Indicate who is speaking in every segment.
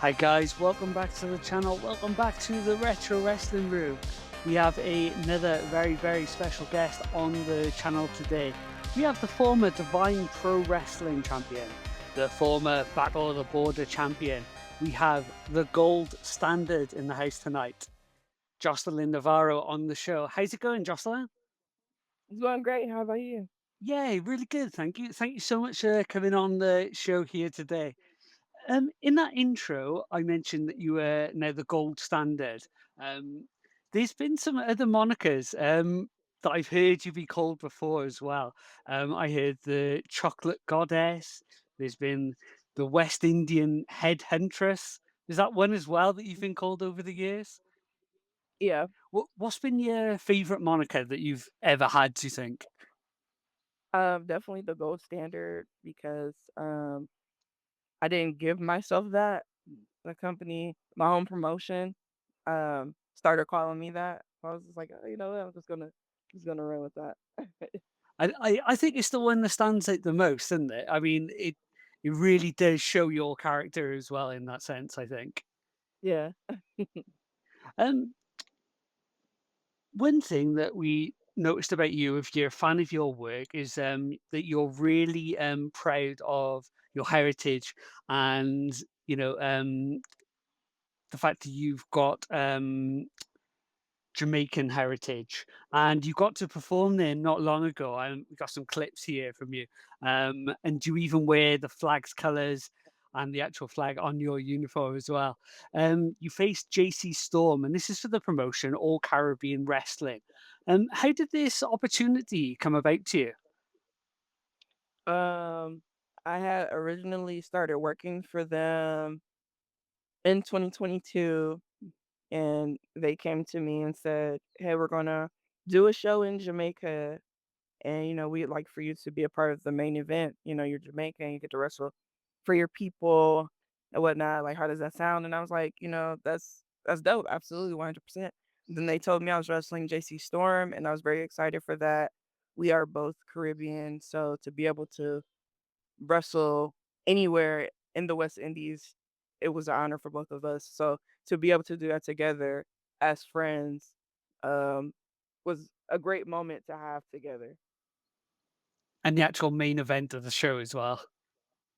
Speaker 1: Hi guys, welcome back to the channel. Welcome back to the Retro Wrestling Room. We have another very special guest on the channel today. We have the former Divine Pro Wrestling champion, the former Battle of the Border champion. We have the Gold Standard in the house tonight, Joseline Navarro on the show. How's it going, Jocelyn?
Speaker 2: It's going great. How about you?
Speaker 1: Yeah, really good. Thank you. Thank you so much for coming on the show here today. In that intro, I mentioned that you were now the gold standard. Um, there's been some other monikers that I've heard you be called before as well. I heard the chocolate goddess. There's been the West Indian head huntress. Is that one as well that you've been called over the years?
Speaker 2: Yeah,
Speaker 1: What's been your favorite moniker that you've ever had? Do you think?
Speaker 2: definitely the gold standard because I didn't give myself that. The company, my own promotion, started calling me that. I was just like, oh, you know what? I'm just gonna run with that.
Speaker 1: I think it's the one that stands out the most, isn't it? I mean, it really does show your character as well in that sense, I think.
Speaker 2: Yeah.
Speaker 1: Um, One thing that we noticed about you, if you're a fan of your work, is that you're really proud of your heritage and you know the fact that you've got Jamaican heritage, and you got to perform there not long ago. And we got some clips here from you. And you even wear the flag's colours and the actual flag on your uniform as well. You faced JC Storm, and this is for the promotion All Caribbean Wrestling. How did this opportunity come about to you?
Speaker 2: Um, I had originally started working for them in 2022, and they came to me and said, "Hey, we're gonna do a show in Jamaica. And, we'd like for you to be a part of the main event. You're Jamaican, you get to wrestle for your people and whatnot. Like, how does that sound?" And I was like, that's dope. Absolutely, 100%. Then they told me I was wrestling JC Storm, and I was very excited for that. We are both Caribbean, so to be able to wrestle anywhere in the West Indies, it was an honor for both of us. So to be able to do that together as friends um, was a great moment to have together.
Speaker 1: And the actual main event of the show as well.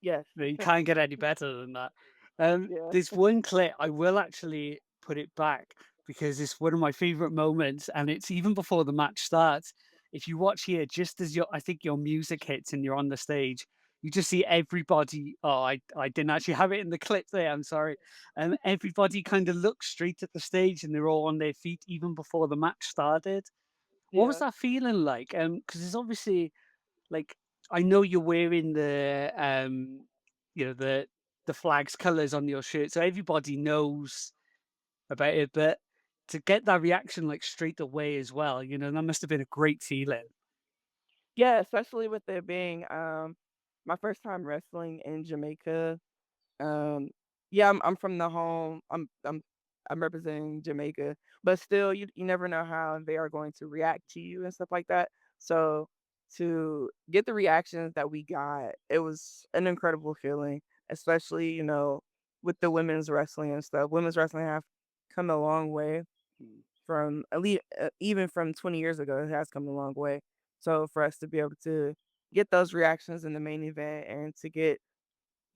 Speaker 2: Yes.
Speaker 1: You can't get any better than that.
Speaker 2: Yeah.
Speaker 1: There's one clip I will actually put it back because it's one of my favorite moments, and it's even before the match starts. If you watch here, just as I think your music hits and you're on the stage, you just see everybody. Oh, I didn't actually have it in the clip there. I'm sorry. Everybody kind of looks straight at the stage, and they're all on their feet even before the match started. What was
Speaker 2: Yeah.
Speaker 1: that feeling like? Because it's obviously like, I know you're wearing you know, the flag's colours on your shirt, so everybody knows about it, but to get that reaction, like, straight away as well, that must have been a great feeling.
Speaker 2: Yeah, especially with it being, my first time wrestling in Jamaica. Um, yeah, I'm from the home. I'm representing Jamaica, but still, you never know how they are going to react to you and stuff like that. So to get the reactions that we got, it was an incredible feeling, especially with the women's wrestling and stuff. Women's wrestling have come a long way from at least even from 20 years ago. It has come a long way. So for us to be able to get those reactions in the main event and to get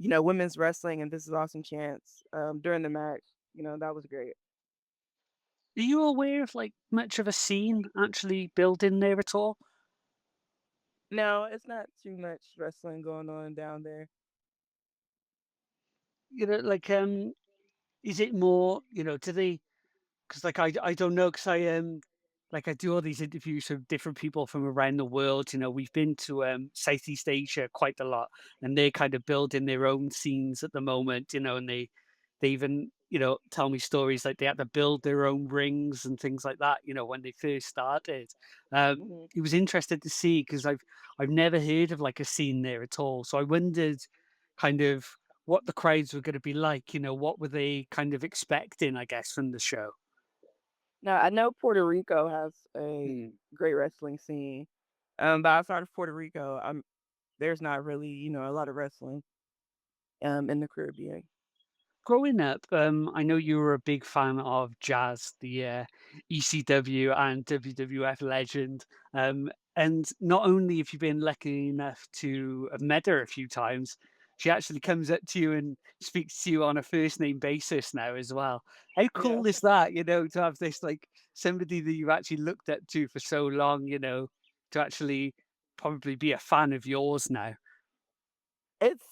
Speaker 2: women's wrestling, and this is awesome chance, during the match. That was great.
Speaker 1: Are you aware of, like, much of a scene actually building there at all?
Speaker 2: No, it's not too much wrestling going on down there.
Speaker 1: Like, is it more, do they 'cause, like, I don't know, 'cause like, I do all these interviews with different people from around the world. We've been to, Southeast Asia quite a lot, and they're kind of building their own scenes at the moment, and they even, tell me stories like they had to build their own rings and things like that, when they first started.
Speaker 2: Mhm.
Speaker 1: It was interesting to see because 'cause I've never heard of, like, a scene there at all, so I wondered kind of what the crowds were gonna be like, what were they kind of expecting, I guess, from the show?
Speaker 2: Now I know Puerto Rico has a
Speaker 1: Mm.
Speaker 2: great wrestling scene, but outside of Puerto Rico, there's not really a lot of wrestling in the Caribbean.
Speaker 1: Growing up, I know you were a big fan of Jazz, the ECW and WWF legend. And not only have you been lucky enough to have met her a few times, she actually comes up to you and speaks to you on a first name basis now as well. How
Speaker 2: Yeah.
Speaker 1: cool is that, to have this like somebody that you've actually looked up to for so long, to actually probably be a fan of yours now?
Speaker 2: It's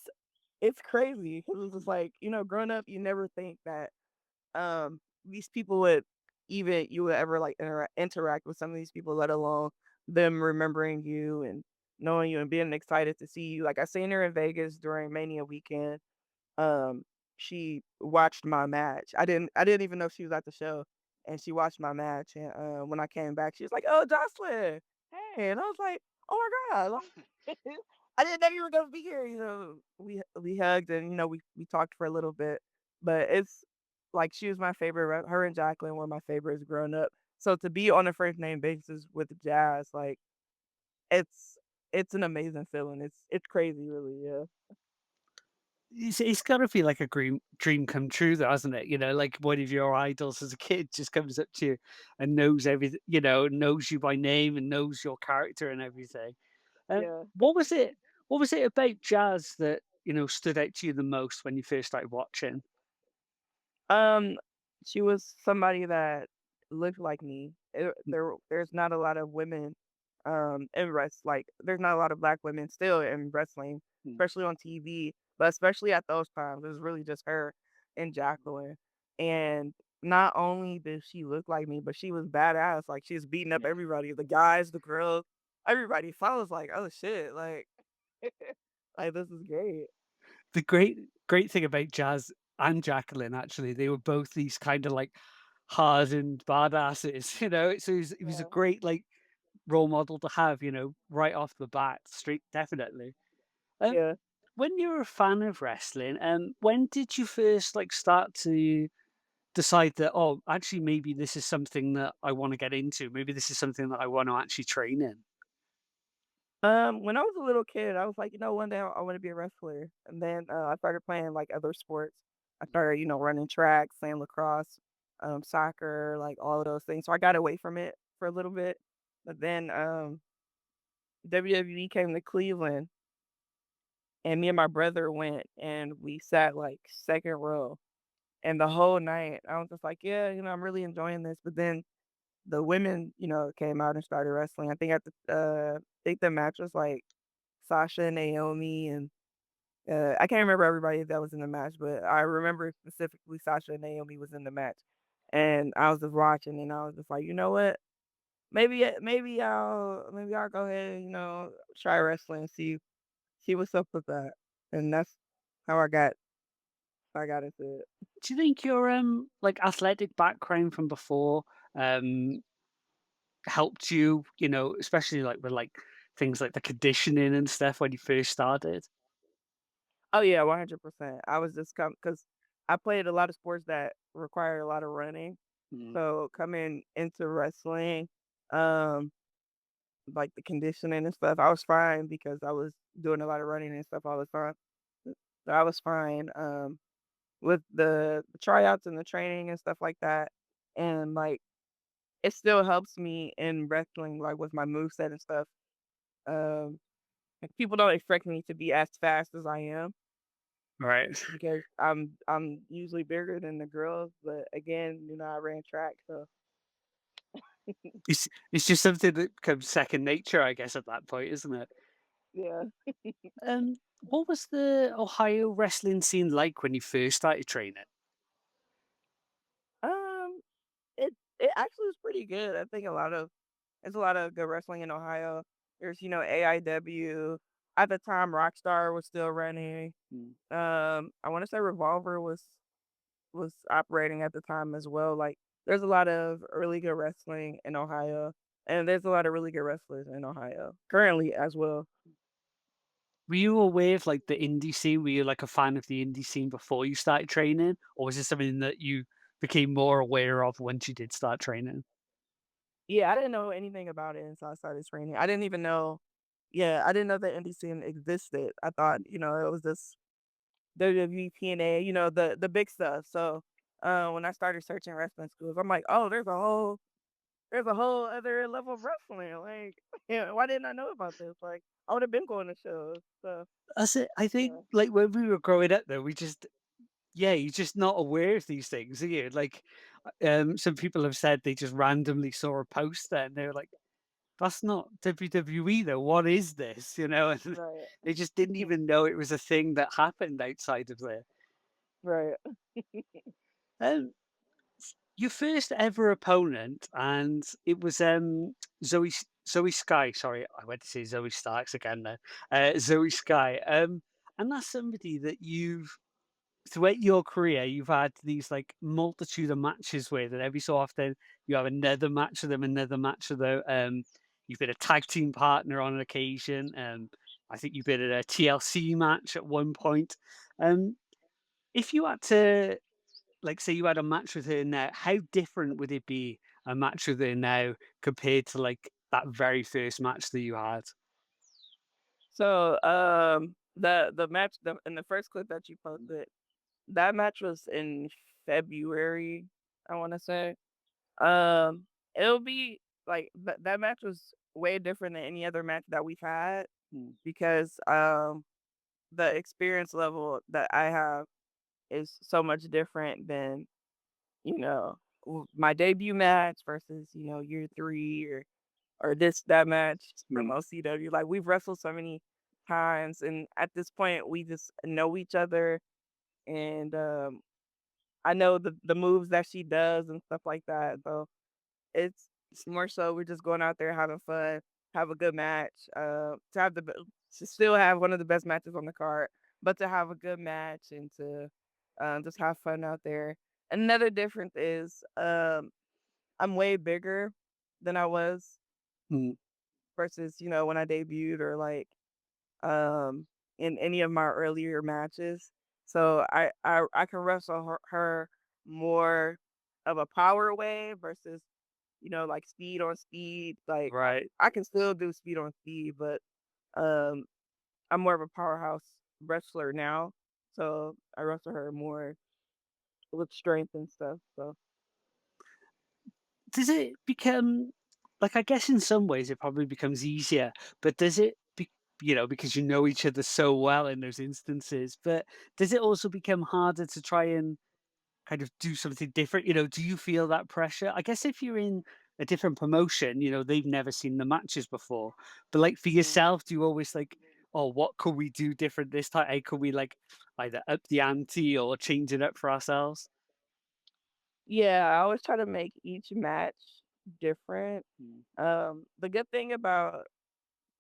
Speaker 2: it's crazy 'cause it's just like, growing up, you never think that, these people would even you would ever, like, interact with some of these people, let alone them remembering you and knowing you and being excited to see you. Like, I seen her in Vegas during Mania weekend. Um, she watched my match. I didn't even know she was at the show, and she watched my match, and, when I came back, she was like, "Oh, Jocelyn, hey," and I was like, "Oh my god," like, I didn't know you were gonna be here, we hugged and, we talked for a little bit, but it's like, she was my favorite her and Jacqueline were my favorites growing up, so to be on a first name basis with Jazz, like, it's it's an amazing feeling, it's crazy, really, yeah.
Speaker 1: It's gotta feel like a dream come true though, hasn't it? Like one of your idols as a kid just comes up to you and knows everything, knows you by name and knows your character and everything.
Speaker 2: Yeah.
Speaker 1: What was it about jazz that, stood out to you the most when you first started watching?
Speaker 2: Um, she was somebody that looked like me.
Speaker 1: Mm,
Speaker 2: There's not a lot of women, there's not a lot of black women still in wrestling,
Speaker 1: mm,
Speaker 2: especially on TV, but especially at those times, it was really just her and Jacqueline. And not only did she look like me, but she was badass. Like she was beating up
Speaker 1: yeah.
Speaker 2: everybody, the guys, the girls, everybody. So I was like, oh shit, like this is great.
Speaker 1: The great thing about Jazz and Jacqueline, actually, they were both these kinda like hardened badasses, So it was a
Speaker 2: Yeah.
Speaker 1: great, like, role model to have, right off the bat, straight definitely. Um,
Speaker 2: Yeah.
Speaker 1: when you're a fan of wrestling, when did you first like start to decide that, oh, actually, maybe this is something that I want to get into. Maybe this is something that I want to actually train in.
Speaker 2: When I was a little kid, I was like, one day I want to be a wrestler. And then I started playing like other sports. I started, running track, playing lacrosse, soccer, like all of those things. So I got away from it for a little bit. But then WWE came to Cleveland, and me and my brother went, and we sat like second row. And the whole night, I was just like, yeah, I'm really enjoying this. But then the women, came out and started wrestling. I think the match was like Sasha and Naomi and I can't remember everybody that was in the match, but I remember specifically Sasha and Naomi was in the match. And I was just watching and I was just like, "You know what? Maybe I'll go ahead and, try wrestling and see what's up with that." And that's how I got into it.
Speaker 1: Do you think your like athletic background from before um helped you, especially like with like things like the conditioning and stuff when you first started?
Speaker 2: Oh yeah, 100%. I was just cuz I played a lot of sports that require a lot of running.
Speaker 1: Mm,
Speaker 2: So coming into wrestling, um like, the conditioning and stuff, I was fine because I was doing a lot of running and stuff all the time. So I was fine, with the tryouts and the training and stuff like that, and, like, it still helps me in wrestling, like, with my moveset and stuff, um, like, people don't expect me to be as fast as I am
Speaker 1: right.
Speaker 2: because I'm usually bigger than the girls, but again, I ran track, so
Speaker 1: It's just something that becomes second nature, I guess, at that point, isn't it?
Speaker 2: yeah.
Speaker 1: What was the Ohio wrestling scene like when you first started training?
Speaker 2: Um, it actually was pretty good. I think there's a lot of good wrestling in Ohio. There's, AIW. At the time, Rockstar was still running.
Speaker 1: Mm.
Speaker 2: I want to say Revolver was operating at the time as well. Like, there's a lot of really good wrestling in Ohio, and there's a lot of really good wrestlers in Ohio currently as well.
Speaker 1: Were you aware of like the indie scene? Were you like a fan of the indie scene before you started training, or was it something that you became more aware of once you did start training?
Speaker 2: Yeah, I didn't know anything about it until I started training. I didn't even know. Yeah, I didn't know that indie scene existed. I thought, it was this. WWE, TNA, the big stuff. So, when I started searching wrestling schools, I'm like, "Oh, there's a whole other level of wrestling, like, yeah, why didn't I know about this?" Like, I would've been going to shows, so,
Speaker 1: That's it. I think,
Speaker 2: yeah.
Speaker 1: like, when we were growing up, though, we just yeah, you're just not aware of these things, are you? Like, some people have said they just randomly saw a poster and they're like, "That's not WWE, though. What is this?" You know, and
Speaker 2: Right.
Speaker 1: they just didn't even know it was a thing that happened outside of there.
Speaker 2: Right.
Speaker 1: Um, your first ever opponent, and it was Zoey Skye. Sorry, I went to say Zoe Starks again there. Zoey Skye. And that's somebody that you've throughout your career you've had these like multitude of matches with, and every so often you have another match with them, another match with them. You've been a tag team partner on an occasion. I think you've been in a TLC match at one point. Um, if you had to like, say you had a match with her now, how different would it be a match with her now compared to, like, that very first match that you had?
Speaker 2: So, the match in the first clip that you posted, that match was in February, I wanna say. It'll be like, that match was way different than any other match that we've had
Speaker 1: Mm,
Speaker 2: because, the experience level that I have is so much different than, my debut match versus, year 3 or that match from
Speaker 1: mm,
Speaker 2: OCW. Like, we've wrestled so many times, and at this point, we just know each other, and, I know the moves that she does and stuff like that, so it's more so we're just going out there having fun, have a good match, to still have one of the best matches on the card, but to have a good match and to, just have fun out there. Another difference is, I'm way bigger than I was
Speaker 1: mm.
Speaker 2: versus, when I debuted or, like, um, in any of my earlier matches. So I can wrestle her more of a power way versus, like, speed on speed. Like,
Speaker 1: Right.
Speaker 2: I can still do speed on speed, but, um, I'm more of a powerhouse wrestler now, so I wrestle her more with strength and stuff, so
Speaker 1: Does it become like, I guess in some ways it probably becomes easier, but does it because you know each other so well in those instances, but does it also become harder to try and kind of do something different? Do you feel that pressure? I guess if you're in a different promotion, they've never seen the matches before. But like for
Speaker 2: mhm.
Speaker 1: yourself, do you always like, oh, what could we do different this time? Hey, could we like either up the ante or change it up for ourselves?
Speaker 2: Yeah, I always try to make each match different.
Speaker 1: Mm,
Speaker 2: The good thing about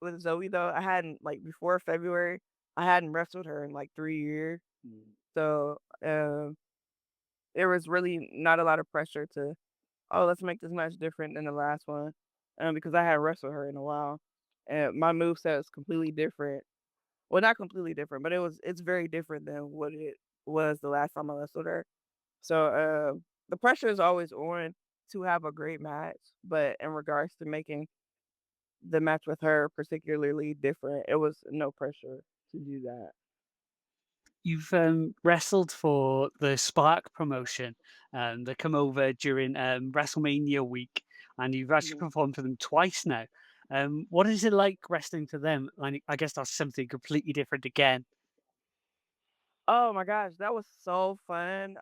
Speaker 2: with Zoe though, I hadn't like before February, I hadn't wrestled her in like 3 years.
Speaker 1: mm,
Speaker 2: So, there was really not a lot of pressure to, "Oh, let's make this match different than the last one," because I hadn't wrestled her in a while, and my moveset is completely different. Well, not completely different, but it's very different than what it was the last time I wrestled her. So, the pressure is always on to have a great match, but in regards to making the match with her particularly different, it was no pressure to do that.
Speaker 1: You've wrestled for the Spark promotion, they come over during WrestleMania week, and you've actually
Speaker 2: Mhm.
Speaker 1: performed for them twice now. What is it like wrestling for them? I guess that's something completely different again.
Speaker 2: Oh my gosh, that was so fun.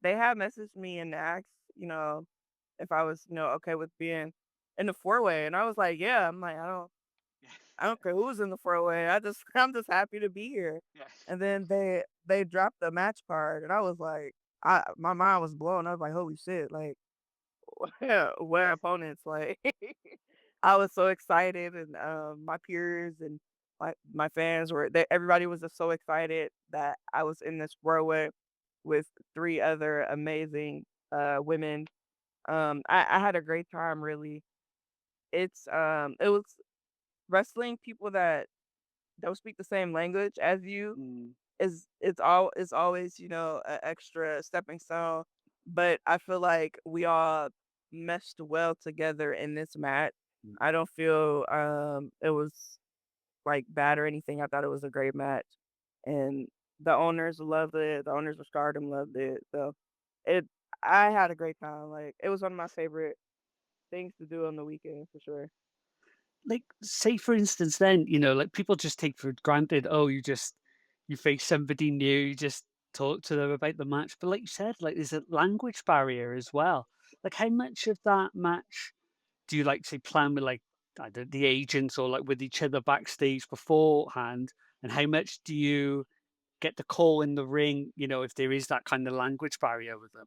Speaker 2: They had messaged me and asked, if I was, okay with being in the four-way, and I was like, "Yeah." I'm like, I don't care who's in the four-way. I'm just happy to be here."
Speaker 1: Yeah.
Speaker 2: And then they dropped the match card, and I was like, my mind was blown. I was like, "Holy shit!" Like, what opponents? Like, I was so excited, and my peers and my fans everybody was just so excited that I was in this four-way with three other amazing women. I had a great time. Really, it was wrestling people that don't speak the same language as you
Speaker 1: Mm,
Speaker 2: it's always, an extra stepping stone, but I feel like we all meshed well together in this match.
Speaker 1: mm.
Speaker 2: I don't feel, it was, like, bad or anything. I thought it was a great match, and the owners loved it. The owners of Stardom loved it. So it I had a great time. Like it was one of my favorite things to do on the weekend for sure.
Speaker 1: Like, say for instance then, like people just take for granted, oh, you face somebody new, you just talk to them about the match. But like you said, like there's a language barrier as well. Like how much of that match do you like say plan with like the agents or like with each other backstage beforehand? And how much do you get the call in the ring, if there is that kind of language barrier with them?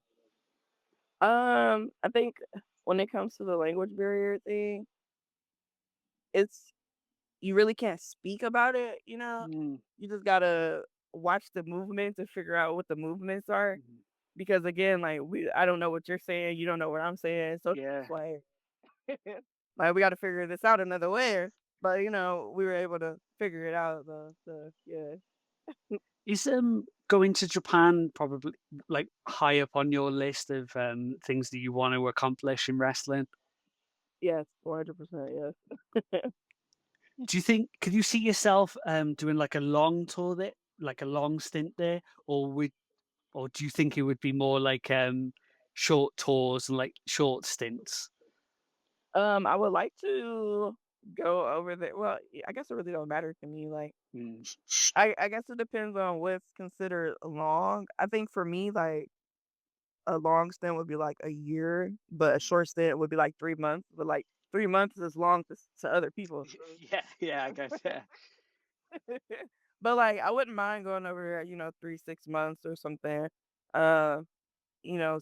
Speaker 2: I think when it comes to the language barrier thing, it's you really can't speak about it, you know?
Speaker 1: Mm,
Speaker 2: You just gotta watch the movements and figure out what the movements are.
Speaker 1: mhm.
Speaker 2: Because again, like I don't know what you're saying, you don't know what I'm saying. So it's
Speaker 1: Yeah.
Speaker 2: like we gotta figure this out another way. But we were able to figure it out though. So yeah.
Speaker 1: Is going to Japan probably like high up on your list of things that you want to accomplish in wrestling?
Speaker 2: Yes, 400%, yes.
Speaker 1: Do you think could you see yourself doing like a long tour there, like a long stint there, or do you think it would be more like short tours and like short stints?
Speaker 2: I would like to go over there. Well, I guess it really don't matter to me. Like
Speaker 1: Mm,
Speaker 2: I guess it depends on what's considered long. I think for me, like a long stint would be like a year, but a
Speaker 1: mm.
Speaker 2: short stint would be like 3 months. But like 3 months is long to other people.
Speaker 1: Yeah, yeah, I guess, yeah.
Speaker 2: But like I wouldn't mind going over there, 3, 6 months or something. Uh,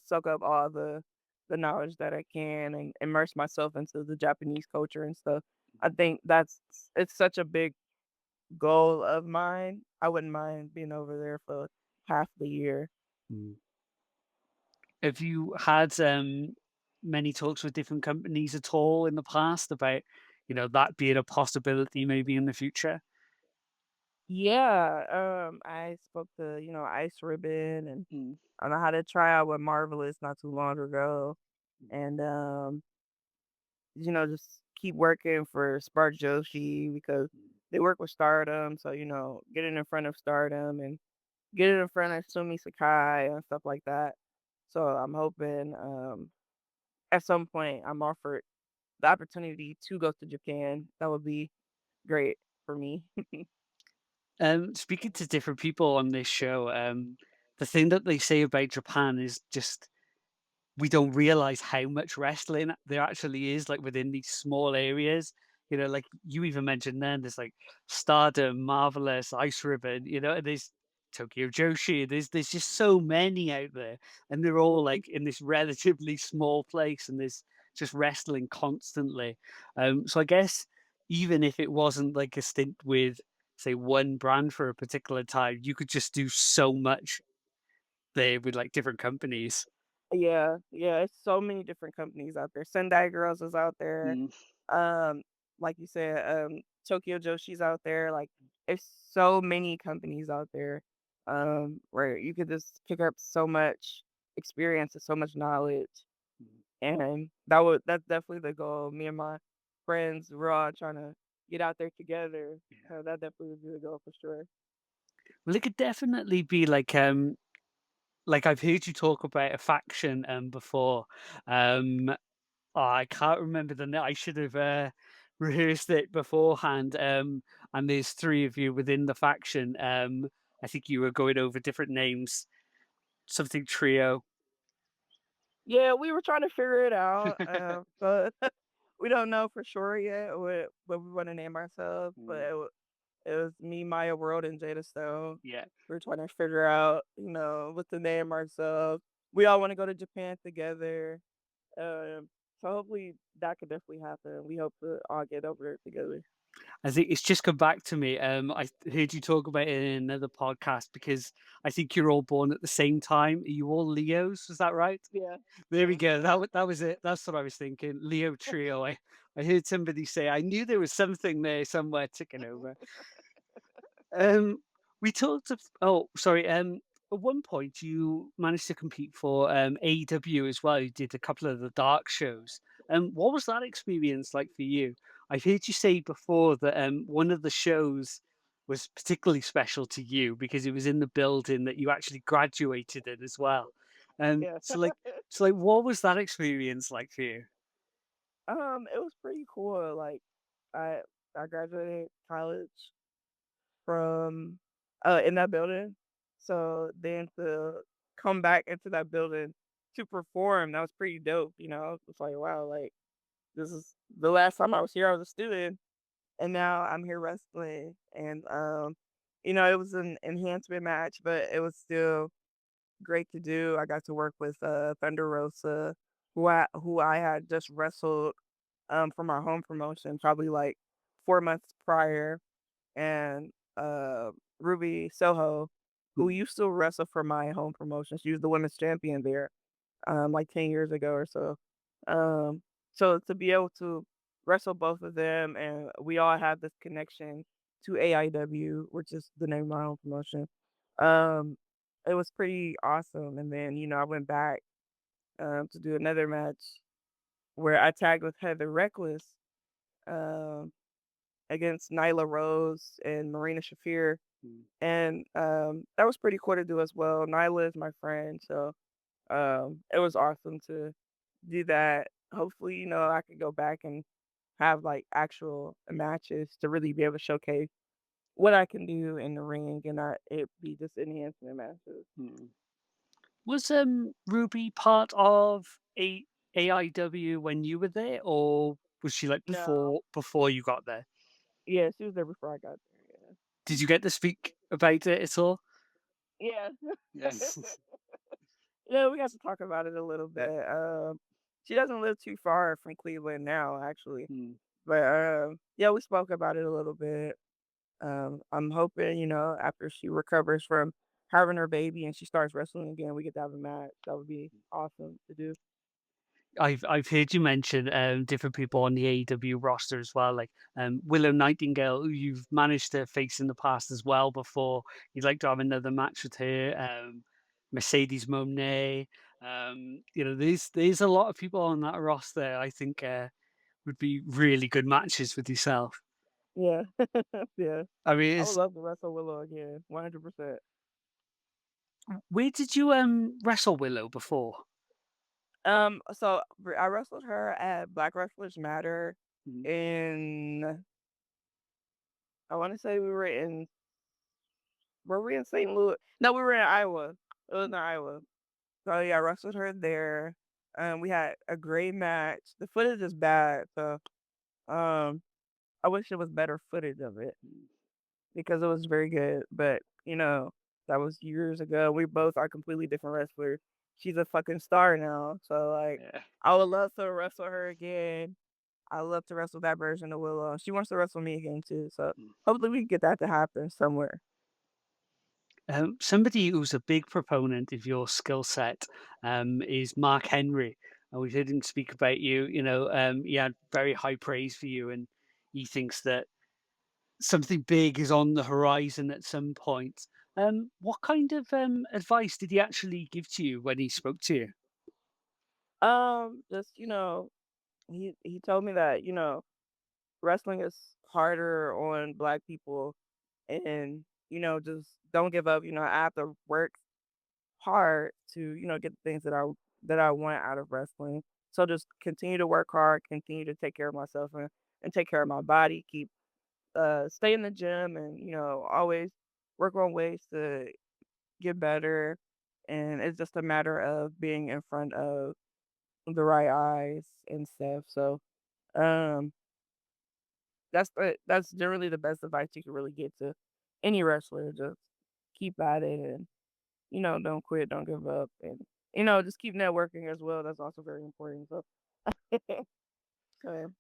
Speaker 2: soak up all the knowledge that I can and immerse myself into the Japanese culture and stuff. I think it's such a big goal of mine. I wouldn't mind being over there for half the year.
Speaker 1: Mm. Have you had many talks with different companies at all in the past about, that being a possibility maybe in the future?
Speaker 2: Yeah, I spoke to, Ice Ribbon and
Speaker 1: Mm,
Speaker 2: I know how to try out with Marvelous not too long ago.
Speaker 1: mm,
Speaker 2: And just keep working for Spark Joshi because
Speaker 1: mm,
Speaker 2: they work with Stardom. So, getting in front of Stardom and getting in front of Sumi Sakai and stuff like that. So I'm hoping at some point I'm offered the opportunity to go to Japan. That would be great for me.
Speaker 1: Speaking to different people on this show, the thing that they say about Japan is just we don't realize how much wrestling there actually is, like, within these small areas. Like you even mentioned then, there's, like, Stardom, Marvelous, Ice Ribbon, and there's Tokyo Joshi. There's just so many out there, and they're all, like, in this relatively small place, and there's just wrestling constantly. So I guess even if it wasn't, like, a stint with, say, one brand for a particular time, you could just do so much there with, like, different companies.
Speaker 2: Yeah, yeah, it's so many different companies out there. Sendai Girls is out there.
Speaker 1: Mm.
Speaker 2: Um, like you said, Tokyo Joshi's out there. Like, there's so many companies out there, where you could just pick up so much experience and so much knowledge.
Speaker 1: Mhm.
Speaker 2: And that's definitely the goal. Me and my friends, we're all trying to get out there together.
Speaker 1: Yeah.
Speaker 2: So that definitely would be the goal for sure.
Speaker 1: Well, it could definitely be like I've heard you talk about a faction before. Um I can't remember the name. I should have rehearsed it beforehand. And there's three of you within the faction. I think you were going over different names, something trio.
Speaker 2: Yeah, we were trying to figure it out, but we don't know for sure yet what we want to name ourselves. But
Speaker 1: Mm,
Speaker 2: it was me, Maya World, and Jada Stone.
Speaker 1: yeah.
Speaker 2: We're trying to figure out, what to name ourselves. We all want to go to Japan together. So hopefully that could definitely happen. We hope to all get over there together.
Speaker 1: I think it's just come back to me. I heard you talk about it in another podcast because I think you're all born at the same time. Are you all Leos? Is that right?
Speaker 2: Yeah,
Speaker 1: There we
Speaker 2: yeah.
Speaker 1: go. That was it. That's what I was thinking. Leo trio. I heard somebody say I knew there was something there somewhere ticking over. Um, we talked. Oh, sorry. At one point you managed to compete for AEW as well. You did a couple of the dark shows. What was that experience like for you? I've heard you say before that one of the shows. was particularly special to you because it was in the building that you actually graduated in as well.
Speaker 2: Yeah.
Speaker 1: So like, what was that experience like for you?
Speaker 2: It was pretty cool. Like I I graduated college from in that building. So then to come back into that building to perform, that was pretty dope, you know? It's like, wow, like this is the last time I was here, I was a student, and now I'm here wrestling. And it was an enhancement match, but it was still great to do. I got to work with Thunder Rosa, who I had just wrestled for my home promotion probably like 4 months prior, and Ruby Soho, who
Speaker 1: Mm,
Speaker 2: used to wrestle for my home promotion. She was the women's champion there, like 10 years ago or so. Um, so to be able to wrestle both of them, and we all have this connection to AIW, which is the name of my own promotion. Um, it was pretty awesome. And then, I went back to do another match where I tagged with Heather Reckless um, against Nyla Rose and Marina Shafir.
Speaker 1: mm,
Speaker 2: And that was pretty cool to do as well. Nyla is my friend, so it was awesome to do that. Hopefully, I could go back and have like actual matches to really be able to showcase what I can do in the ring and not it be just enhancement matches.
Speaker 1: mm. Was Ruby part of AIW when you were there, or was she like
Speaker 2: No.
Speaker 1: before you got there?
Speaker 2: Yeah, she was there before I got there.
Speaker 1: Did you get to speak about it at all?
Speaker 2: Yeah.
Speaker 1: Yes.
Speaker 2: Yeah. Yeah, we got to talk about it a little
Speaker 1: Yeah.
Speaker 2: bit. She doesn't live too far from Cleveland now, actually.
Speaker 1: Mm.
Speaker 2: But yeah, we spoke about it a little bit. I'm hoping, after she recovers from having her baby and she starts wrestling again, we get to have a match. That would be awesome to do.
Speaker 1: I've heard you mention different people on the AEW roster as well, like Willow Nightingale, who you've managed to face in the past as well before. You'd like to have another match with her. Mercedes Monet. There's a lot of people on that roster. I think would be really good matches with yourself.
Speaker 2: Yeah. Yeah.
Speaker 1: I mean,
Speaker 2: I would love to wrestle Willow again. 100%.
Speaker 1: where did you wrestle Willow before?
Speaker 2: I wrestled her at Black Wrestlers Matter
Speaker 1: Mm,
Speaker 2: in I want to say were we in St. Louis? No, we were in Iowa. It was in Iowa. So yeah, I wrestled her there. We had a great match. The footage is bad, so um I wish it was better footage of it
Speaker 1: mm,
Speaker 2: because it was very good. But that was years ago. We both are completely different wrestlers. She's a fucking star now. So like
Speaker 1: yeah.
Speaker 2: I would love to wrestle her again. I love to wrestle that version of Willow. She wants to wrestle me again too. So
Speaker 1: Mm.
Speaker 2: hopefully we can get that to happen somewhere.
Speaker 1: Somebody who's a big proponent of your skill set is Mark Henry. And we've heard him speak about you. He had very high praise for you, and he thinks that something big is on the horizon at some point. What kind of advice did he actually give to you when he spoke to you?
Speaker 2: Just he told me that wrestling is harder on black people, and just don't give up. I have to work hard to get the things that I want out of wrestling. So just continue to work hard, continue to take care of myself and take care of my body. Keep stay in the gym, and always work on ways to get better. And it's just a matter of being in front of the right eyes and stuff. So um that's generally the best advice you can really get to any wrestler. Just keep at it, and don't quit, don't give up, and just keep networking as well. That's also very important. So so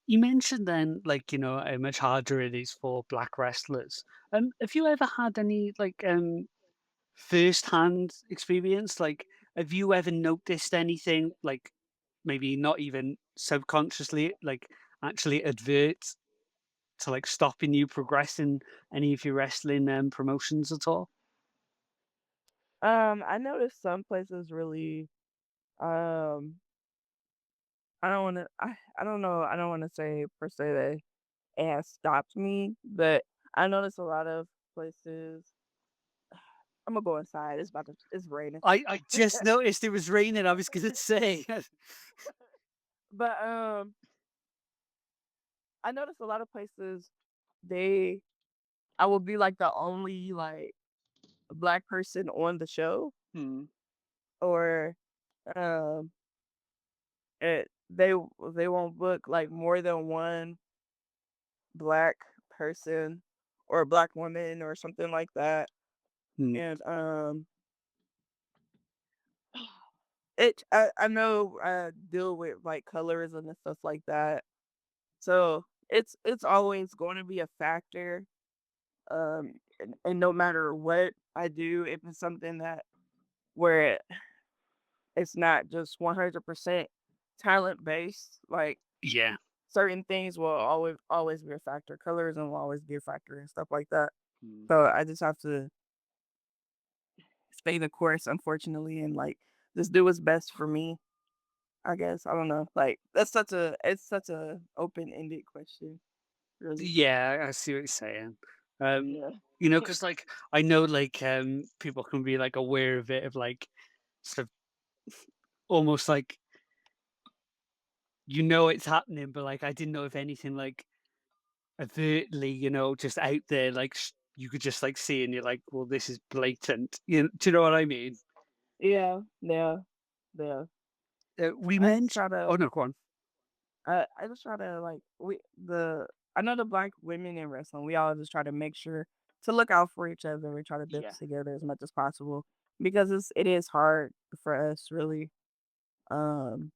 Speaker 1: You mentioned then, like, how much harder it is for black wrestlers. Have you ever had any like first-hand experience? Like, have you ever noticed anything, like, maybe not even subconsciously, like, actually advert to, like, stopping you progressing any of your wrestling, promotions at all?
Speaker 2: I noticed some places really um I don't know, I don't wanna say per se that it has stopped me, but I noticed a lot of places. Imma go inside, it's raining.
Speaker 1: I just noticed it was raining, I was gonna say.
Speaker 2: But, I noticed a lot of places, they I will be, like, the only, like, black person on the show,
Speaker 1: Hmm,
Speaker 2: or, um, they won't book, like, more than one black person or a black woman or something like that,
Speaker 1: hmm.
Speaker 2: and, I know I deal with, like, colorism and stuff like that, so it's always gonna be a factor, and no matter what I do, if it's something that where it's not just 100% talent based, like,
Speaker 1: Yeah.
Speaker 2: certain things will always be a factor, colorism will always be a factor and stuff like that,
Speaker 1: Mm.
Speaker 2: so I just have to stay the course, unfortunately, and, like, just do what's best for me, I guess, I don't know, like, it's such a open-ended question, really.
Speaker 1: Yeah, I see what you're saying. Um,
Speaker 2: Yeah.
Speaker 1: because like, I know, like, people can be, like, aware of it, of, like, sort of almost like, it's happening, but, like, I didn't know if anything, like, overtly, just out there, like, you could just, like, see and you're like, "Well, this is blatant." Do you know what I mean?
Speaker 2: Yeah, yeah, yeah.
Speaker 1: We
Speaker 2: I just
Speaker 1: mentioned.
Speaker 2: try to
Speaker 1: Oh, no, go on.
Speaker 2: I just try to, like, I know the black women in wrestling, we all just try to make sure to look out for each other. We try to dip
Speaker 1: Yeah.
Speaker 2: together as much as possible because it is hard for us, really. Um,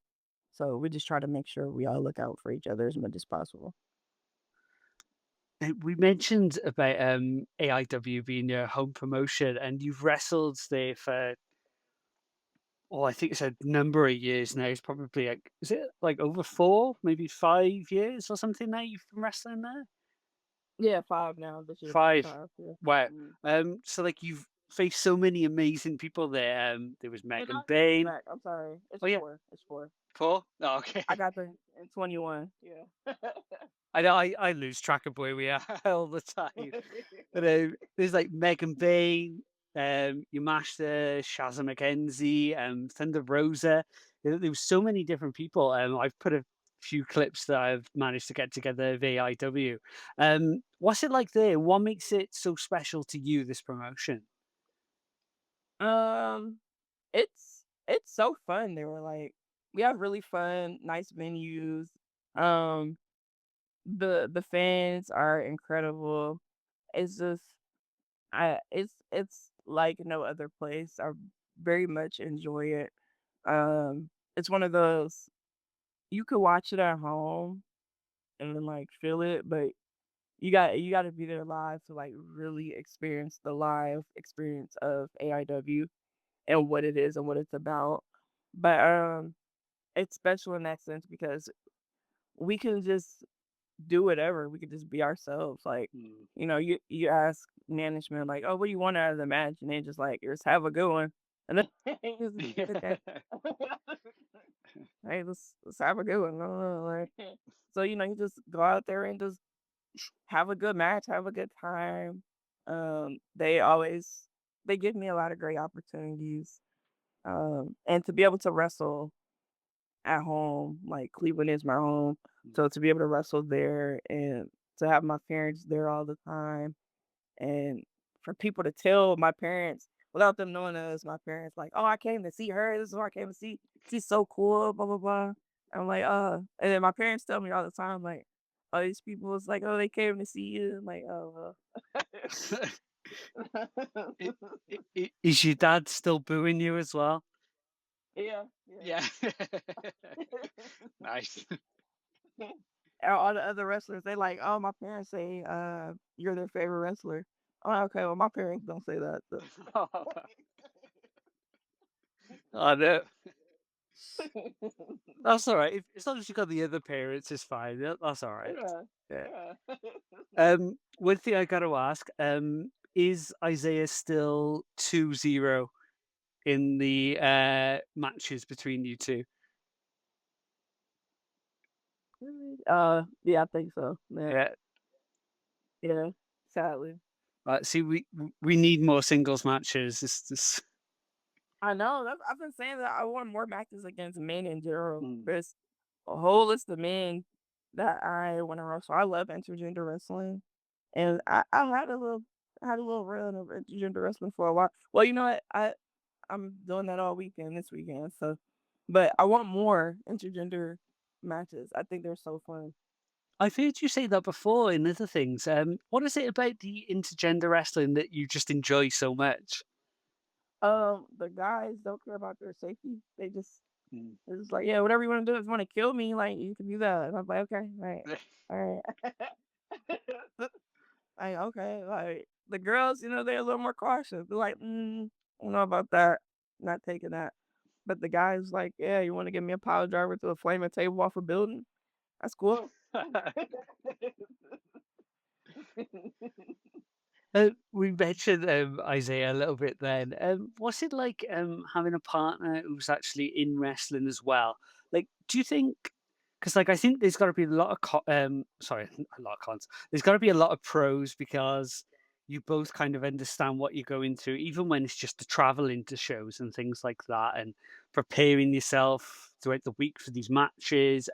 Speaker 2: so we just try to make sure we all look out for each other as much as possible.
Speaker 1: We mentioned about, AIW being your home promotion, and you've wrestled there for, I think it's a number of years now. It's probably like, is it like over 4, maybe 5 years or something now you've been wrestling there?
Speaker 2: Yeah, 5 now. This year will be
Speaker 1: 5.
Speaker 2: 5, yeah.
Speaker 1: Wow.
Speaker 2: Mhm.
Speaker 1: So like you've faced so many amazing people there. There was
Speaker 2: And
Speaker 1: Megan
Speaker 2: I take it
Speaker 1: Bain.
Speaker 2: back. I'm sorry. It's
Speaker 1: Oh yeah,
Speaker 2: 4. It's 4.
Speaker 1: 4? Oh, okay.
Speaker 2: I got the in 21. Yeah.
Speaker 1: I know I lose track of where we are all the time. But there's like Megan Bain, Yamashita, Shazza McKenzie, Thunder Rosa. There was so many different people. I've put a few clips that I've managed to get together of AIW. What's it like there? What makes it so special to you, this promotion?
Speaker 2: Um, it's so fun. They were like we have really fun, nice venues. Um, the fans are incredible. It's just it's like no other place. I very much enjoy it. It's one of those you could watch it at home and then like feel it, but you got to be there live to like really experience the live experience of AIW and what it is and what it's about. But it's special in that sense because we can just do whatever. We could just be ourselves. Like,
Speaker 1: Mm.
Speaker 2: you ask management like, "Oh, what do you want out of the match?" And they just like, "Just have a good one." And then it's just like, okay, hey, let's have a good one. Like, so you just go out there and just have a good match, have a good time. They give me a lot of great opportunities. And to be able to wrestle at home, like Cleveland is my home,
Speaker 1: Mm.
Speaker 2: so to be able to wrestle there and to have my parents there all the time, and for people to tell my parents without them knowing us, my parents like, "Oh, I came to see her. This is what I came to see. She's so cool." Blah blah blah. I'm like, and then my parents tell me all the time, like, "Oh, these people is like, oh, they came to see you." I'm like, "Oh, well."
Speaker 1: Is your dad still booing you as well?
Speaker 2: Yeah, yeah.
Speaker 1: Yeah. Nice.
Speaker 2: And all the other wrestlers, they like, "Oh, my parents say, you're their favorite wrestler." I'm like, "Okay, well, my parents don't say that, so."
Speaker 1: I know. That's all right. As long as you got the other parents, it's fine. That's all right.
Speaker 2: Yeah,
Speaker 1: Yeah.
Speaker 2: yeah.
Speaker 1: One thing I got to ask, is Isaiah still 2-0 in the matches between you two?
Speaker 2: Really? Yeah, I think so. Yeah,
Speaker 1: Yeah.
Speaker 2: yeah. sadly.
Speaker 1: See, we need more singles matches. This
Speaker 2: I know, I've been saying that I want more matches against men in general.
Speaker 1: mm.
Speaker 2: There's a whole list of men that I wanna wrestle. I love intergender wrestling, and I had a little run of intergender wrestling for a while. Well, you know what? I'm doing that all weekend this weekend, so but I want more intergender matches. I think they're so fun.
Speaker 1: I've heard you say that before in other things. What is it about the intergender wrestling that you just enjoy so much?
Speaker 2: The guys don't care about their safety.
Speaker 1: Mm.
Speaker 2: They're just like, "Yeah, whatever you wanna do. If you wanna kill me, like, you can do that." And I'm like, "Okay, alright." Like, okay, like, the girls, they're a little more cautious. They're like, I don't know about that. Not taking that." But the guys like, "Yeah, you wanna give me a pile driver to a flaming table off a building? That's cool."
Speaker 1: We mentioned Isaiah a little bit then. What's it like having a partner who's actually in wrestling as well? Like, do you think? Because like I think there's got to be a lot of sorry, a lot of cons. There's got to be a lot of pros because you both kind of understand what you're going through, even when it's just the traveling to shows and things like that, and preparing yourself throughout the week for these matches,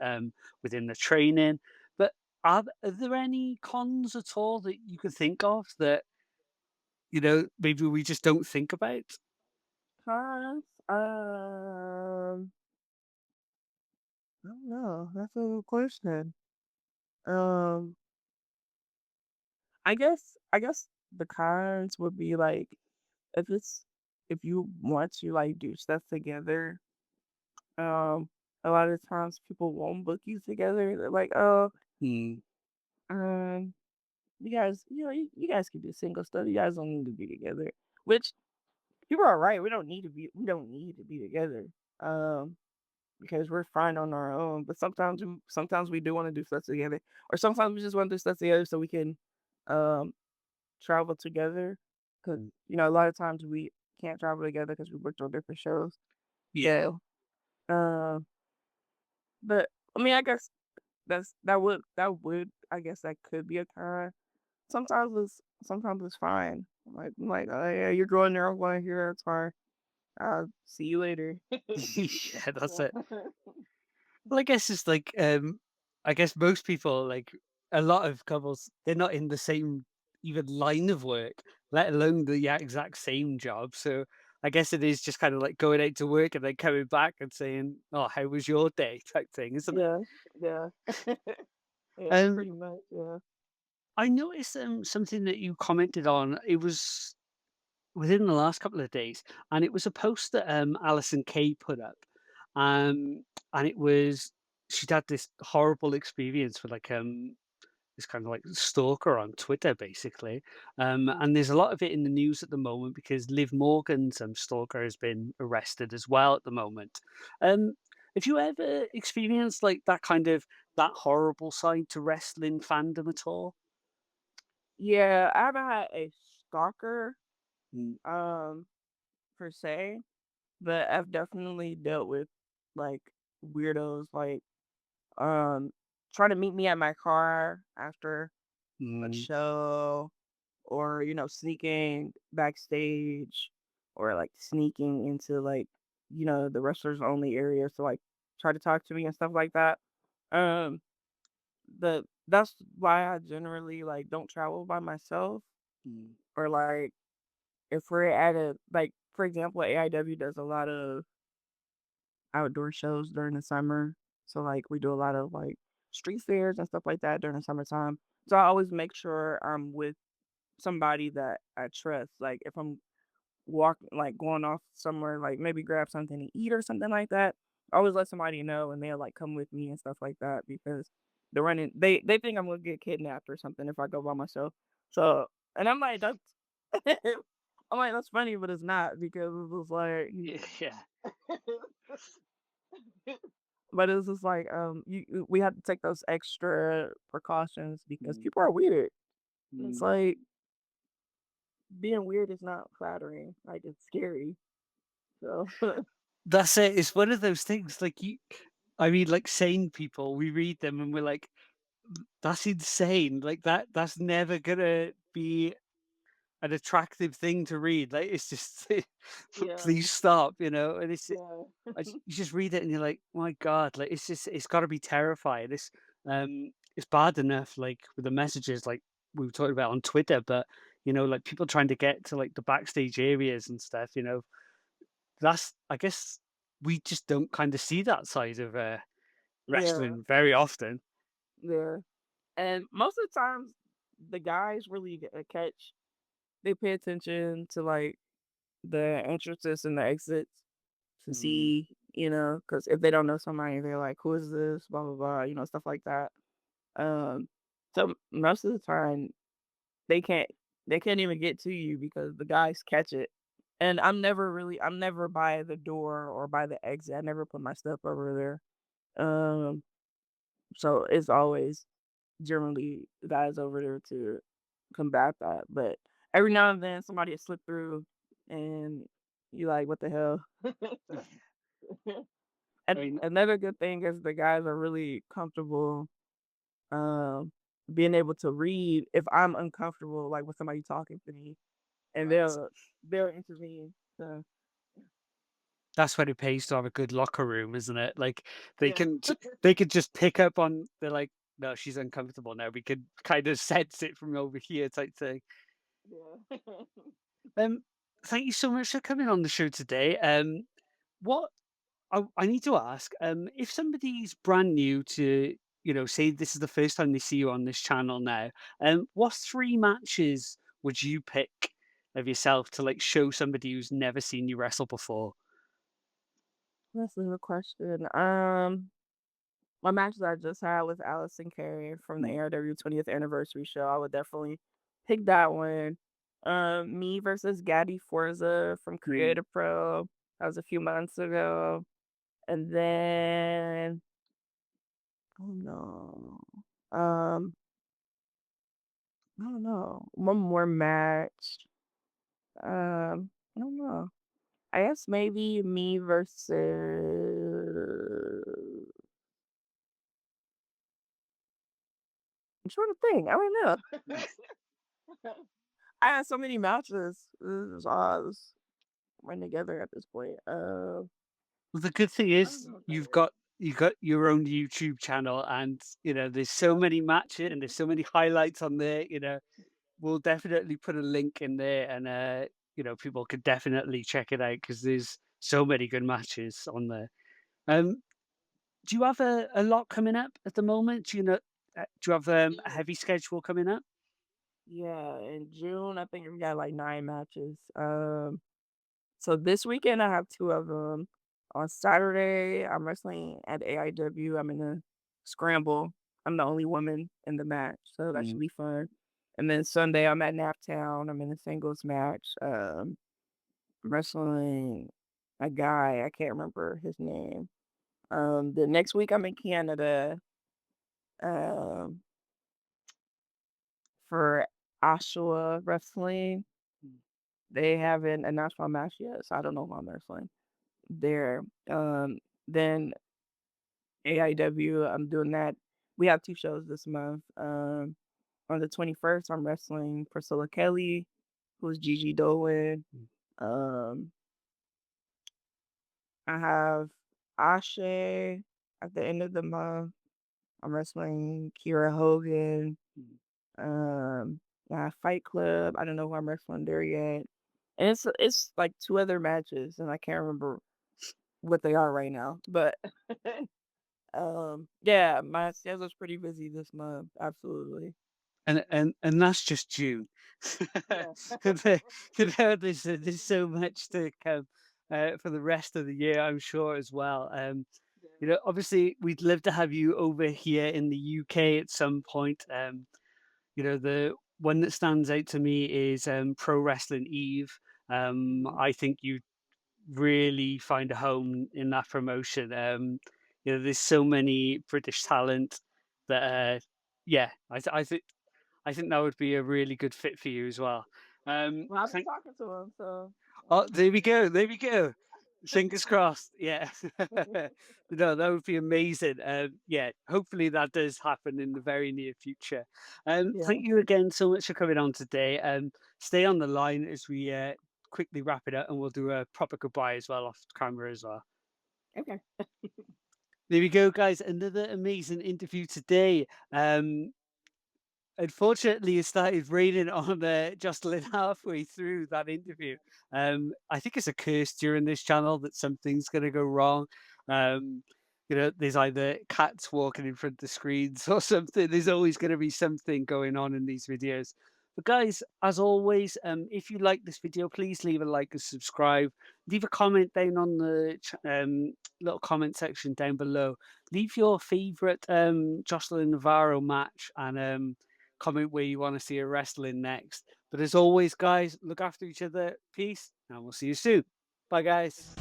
Speaker 1: within the training. But are there any cons at all that you could think of that maybe we just don't think about?
Speaker 2: Cons, I don't know. That's a good question. Um, I guess the cons would be like if it's if you want to like do stuff together. Um, a lot of times people won't book you together. They're like, "Oh,
Speaker 1: Mm,
Speaker 2: um, you guys, you guys can do single stuff. You guys don't need to be together." Which people are right. We don't need to be together. Um, because we're fine on our own. But sometimes we do want to do stuff together, or sometimes we just want to do stuff together so we can um travel together. Because
Speaker 1: mm.
Speaker 2: a lot of times we can't travel together because we worked on different shows.
Speaker 1: Yeah.
Speaker 2: So, um, but I mean, I guess I guess that could be a con. Sometimes it's fine. Like, "Oh, yeah, you're going there, I'm going here, it's fine. I'll see you later."
Speaker 1: Yeah, that's it. Well, I guess it's like, I guess most people, like, a lot of couples, they're not in the same even line of work, let alone the exact same job, so I guess it is just kinda like going out to work and then coming back and saying, "Oh, how was your day?" type thing, isn't it?
Speaker 2: Yeah, yeah. Yeah,
Speaker 1: Um,
Speaker 2: pretty much, yeah.
Speaker 1: I noticed, something that you commented on, it was within the last couple of days, and it was a post that, Alison Kay put up, and it was she'd had this horrible experience with, like, this kind of, like, stalker on Twitter, basically,
Speaker 2: Mm.
Speaker 1: and there's a lot of it in the news at the moment because Liv Morgan's, stalker has been arrested as well at the moment. Um, have you ever experienced, like, that horrible side to wrestling fandom at all?
Speaker 2: Yeah, I haven't had a stalker,
Speaker 1: Mm,
Speaker 2: um, per se, but I've definitely dealt with, like, weirdos, like, um, trying to meet me at my car after a
Speaker 1: mm,
Speaker 2: show or, sneaking backstage or, like, sneaking into, like, the wrestlers only area to, like, try to talk to me and stuff like that. Um, that's why I generally, like, don't travel by myself
Speaker 1: mm,
Speaker 2: or, like, if we're at for example, AIW does a lot of outdoor shows during the summer. So, like, we do a lot of, like, street fairs and stuff like that during the summertime. So, I always make sure I'm with somebody that I trust. Like, if I'm going off somewhere, like, maybe grab something to eat or something like that, I always let somebody know, and they'll, like, come with me and stuff like that because they think I'm gonna get kidnapped or something if I go by myself. So and I'm like, "That's" I'm like, "That's funny, but it's not," because it was like
Speaker 1: yeah.
Speaker 2: but it's just like, we have to take those extra precautions because
Speaker 1: Mm,
Speaker 2: people are weird. It's
Speaker 1: mm.
Speaker 2: like being weird is not flattering, like, it's scary. So
Speaker 1: That's it. It's one of those things, like, I mean, like, sane people, we read them and we're like, That's insane. Like that's never gonna be an attractive thing to read. Like it's just
Speaker 2: Yeah,
Speaker 1: please stop, you know. And
Speaker 2: yeah,
Speaker 1: you just read it and you're like, my God, like it's got to be terrifying. It's bad enough like with the messages like we were talking about on Twitter, but like people trying to get to like the backstage areas and stuff. That's I guess we just don't kind of see that side of
Speaker 2: yeah,
Speaker 1: wrestling very often.
Speaker 2: yeah. And most of the times, the guys really catch. They pay attention to like the entrances and the exits to
Speaker 1: Mm,
Speaker 2: see, because if they don't know somebody, they're like, "Who is this?" Blah blah blah, stuff like that. Um, so most of the time, they can't they can't even get to you because the guys catch it. And I'm never by the door or by the exit. I never put my stuff over there. So it's always generally guys over there to combat that. But every now and then somebody will slip through and you like, what the hell?
Speaker 1: I
Speaker 2: And
Speaker 1: mean,
Speaker 2: another good thing is the guys are really comfortable um being able to read if I'm uncomfortable like with somebody talking to me and
Speaker 1: right.
Speaker 2: they'll intervene. So
Speaker 1: That's when it pays to have a good locker room, isn't it? Like they
Speaker 2: yeah.
Speaker 1: can they could just pick up on they're like, no, she's uncomfortable now. We could kind of sense it from over here type thing.
Speaker 2: Yeah.
Speaker 1: Um, Thank you so much for coming on the show today. What I need to ask, if somebody's brand new to, say this is the first time they see you on this channel now, what three matches would you pick of yourself to like show somebody who's never seen you wrestle before?
Speaker 2: That's a good question. My matches I just had with Allison Carey from the
Speaker 1: Mm,
Speaker 2: ARW 20th anniversary show, I would definitely pick that one. Me versus Gaddy Forza from
Speaker 1: mm.
Speaker 2: Creative Pro. That was a few months ago. And then, oh no. Um, I don't know. One more match. I don't know. I guess maybe me versus. I'm trying to think. I don't know. I had so many matches. This was run together at this point.
Speaker 1: Well, the good thing
Speaker 2: I don't
Speaker 1: is
Speaker 2: know what that
Speaker 1: you've got your own YouTube channel, and there's so many matches and there's so many highlights on there. We'll definitely put a link in there, and people could definitely check it out because there's so many good matches on there. Um, do you have a lot coming up at the moment? Do you have a
Speaker 2: is.
Speaker 1: heavy schedule coming up?
Speaker 2: Yeah, in June, I think we got like 9 matches. So this weekend I have 2 of them. On Saturday, I'm wrestling at AIW. I'm in a scramble. I'm the only woman in the match, so that
Speaker 1: Mm.
Speaker 2: should be fun. And then Sunday, I'm at Naptown. I'm in a singles match. Wrestling a guy. I can't remember his name. The next week I'm in Canada. Um, for Oshawa Wrestling.
Speaker 1: Mm.
Speaker 2: They haven't announced my match yet, so I don't know who I'm wrestling there. Then AIW, I'm doing that. We have 2 shows this month. On the 21st, I'm wrestling Priscilla Kelly, who's Gigi Dolan.
Speaker 1: Mm.
Speaker 2: Um, I have Ashe at the end of the month. I'm wrestling Kira Hogan.
Speaker 1: Mm.
Speaker 2: Fight Club. I don't know who I'm wrestling there yet. And it's like 2 other matches, and I can't remember what they are right now. But yeah, my schedule's pretty busy this month. Absolutely.
Speaker 1: And that's just June.
Speaker 2: Yeah.
Speaker 1: There there's so much to come, for the rest of the year, I'm sure, as well. Obviously, we'd love to have you over here in the UK at some point. The one that stands out to me is, Pro Wrestling Eve.
Speaker 2: Mhm.
Speaker 1: I think you really find a home in that promotion. There's so many British talent that, yeah, I think that would be a really good fit for you as well.
Speaker 2: Well, I've been
Speaker 1: Thank
Speaker 2: talking to him, so
Speaker 1: Oh, there we go, there we go. Fingers crossed. Yeah. No, that would be amazing. Yeah, hopefully that does happen in the very near future.
Speaker 2: Yeah.
Speaker 1: Thank you again so much for coming on today. Stay on the line as we quickly wrap it up, and we'll do a proper goodbye as well off camera as well.
Speaker 2: Okay.
Speaker 1: There we go, guys. Another amazing interview today. Unfortunately, it started raining on Jocelyn halfway through that interview. I think it's a curse during this channel that something's going to go wrong. Um, there's either cats walking in front of the screens or something. There's always going to be something going on in these videos. But guys, as always, if you like this video, please leave a like and subscribe. Leave a comment down on the little comment section down below. Leave your favorite Jocelyn Navarro match and comment where you want to see her wrestling next. But as always, guys, look after each other. Peace, and we'll see you soon. Bye, guys.